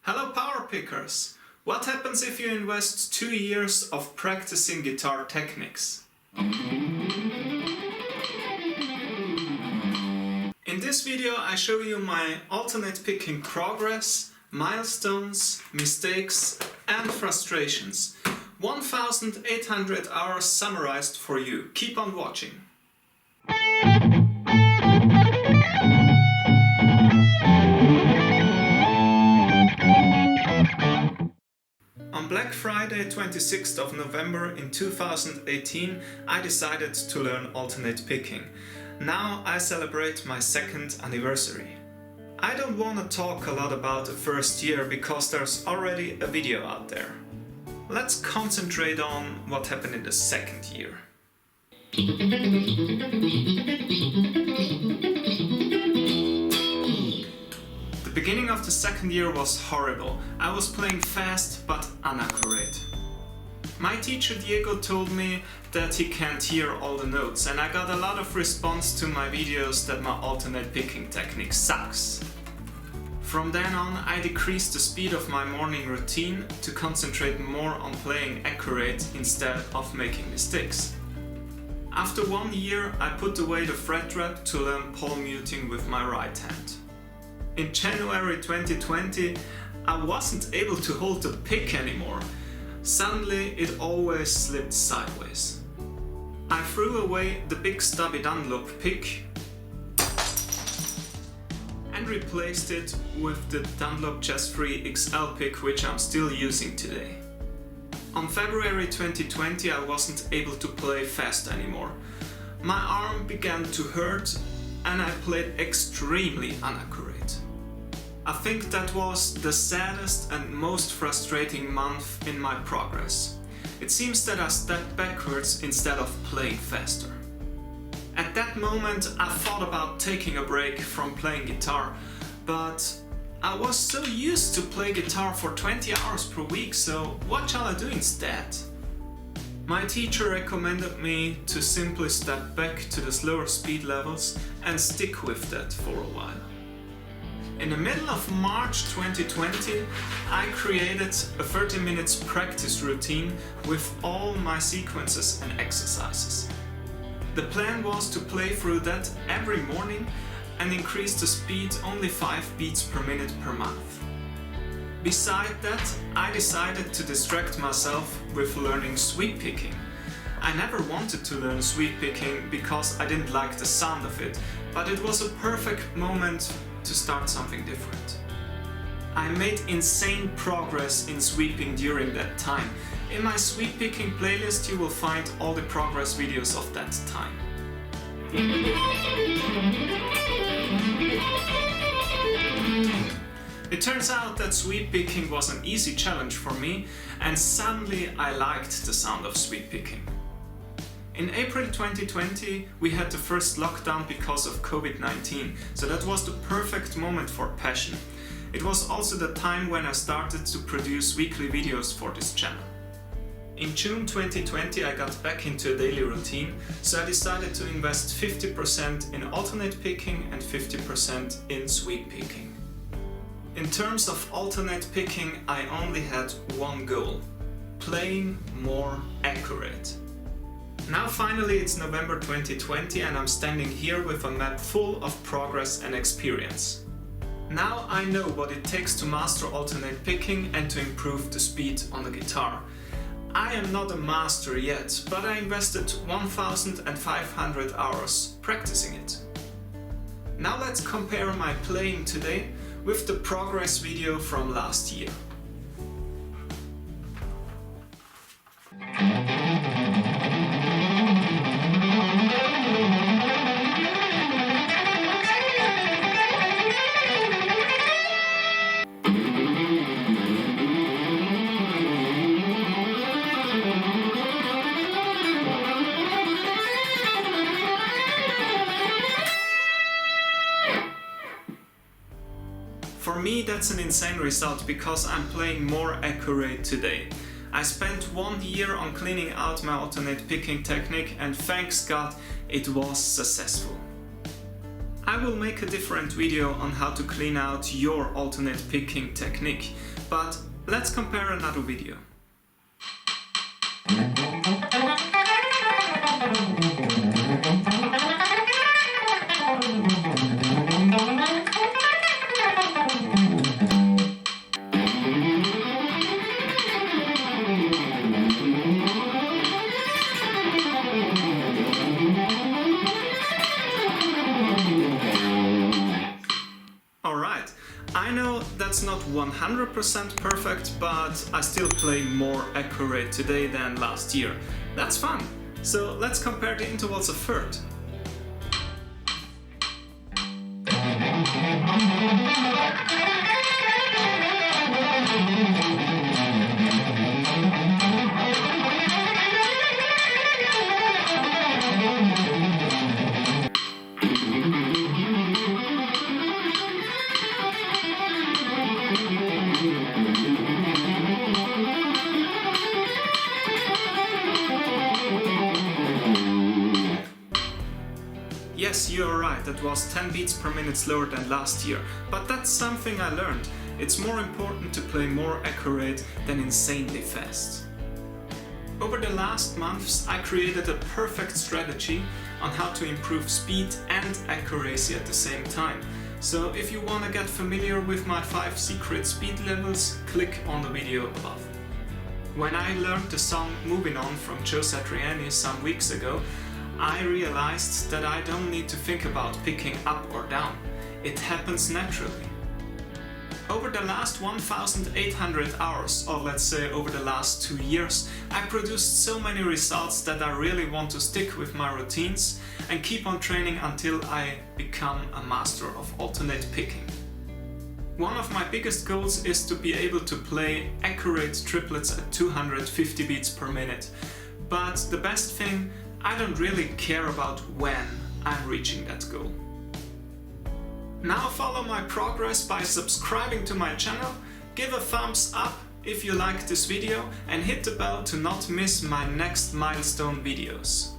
Hello power pickers! What happens if you invest 2 years of practicing guitar techniques? In this video I show you my alternate picking progress, milestones, mistakes and frustrations. 1800 hours summarized for you. Keep on watching. On Black Friday 26th of November in 2018 I decided to learn alternate picking. Now I celebrate my second anniversary. I don't want to talk a lot about the first year because there's already a video out there. Let's concentrate on what happened in the second year. The beginning of the second year was horrible. I was playing fast but inaccurate. My teacher Diego told me that he can't hear all the notes, and I got a lot of response to my videos that my alternate picking technique sucks. From then on I decreased the speed of my morning routine to concentrate more on playing accurate instead of making mistakes. After 1 year I put away the fret rep to learn palm muting with my right hand. In January 2020 I wasn't able to hold the pick anymore. Suddenly it always slipped sideways. I threw away the big stubby Dunlop pick and replaced it with the Dunlop Jazz 3 XL pick, which I'm still using today. On February 2020 I wasn't able to play fast anymore. My arm began to hurt and I played extremely inaccurate. I think that was the saddest and most frustrating month in my progress. It seems that I stepped backwards instead of playing faster. At that moment I thought about taking a break from playing guitar, but I was so used to play guitar for 20 hours per week, so what shall I do instead? My teacher recommended me to simply step back to the slower speed levels and stick with that for a while. In the middle of March 2020 I created a 30 minutes practice routine with all my sequences and exercises. The plan was to play through that every morning and increase the speed only 5 beats per minute per month. Beside that, I decided to distract myself with learning sweep picking. I never wanted to learn sweep picking because I didn't like the sound of it, but it was a perfect moment to start something different. I made insane progress in sweeping during that time. In my sweep picking playlist you will find all the progress videos of that time. It turns out that sweep picking was an easy challenge for me, and suddenly I liked the sound of sweep picking. In April 2020 we had the first lockdown because of COVID-19, so that was the perfect moment for passion. It was also the time when I started to produce weekly videos for this channel. In June 2020 I got back into a daily routine, so I decided to invest 50% in alternate picking and 50% in sweep picking. In terms of alternate picking I only had one goal: playing more accurate. Now finally it's November 2020 and I'm standing here with a map full of progress and experience. Now I know what it takes to master alternate picking and to improve the speed on the guitar. I am not a master yet, but I invested 1500 hours practicing it. Now let's compare my playing today with the progress video from last year. For me that's an insane result because I'm playing more accurate today. I spent 1 year on cleaning out my alternate picking technique and thanks God it was successful. I will make a different video on how to clean out your alternate picking technique, but let's compare another video. Alright, I know that's not 100% perfect, but I still play more accurate today than last year. That's fun! So let's compare the intervals of third. Yes, you're right, that was 10 beats per minute slower than last year, but that's something I learned. It's more important to play more accurate than insanely fast. Over the last months I created a perfect strategy on how to improve speed and accuracy at the same time. So if you want to get familiar with my 5 secret speed levels, click on the video above. When I learned the song Moving On from Joe Satriani some weeks ago, I realized that I don't need to think about picking up or down. It happens naturally. Over the last 1,800 hours, or let's say over the last 2 years, I produced so many results that I really want to stick with my routines and keep on training until I become a master of alternate picking. One of my biggest goals is to be able to play accurate triplets at 250 beats per minute. But the best thing, I don't really care about when I'm reaching that goal. Now follow my progress by subscribing to my channel, give a thumbs up if you like this video and hit the bell to not miss my next milestone videos.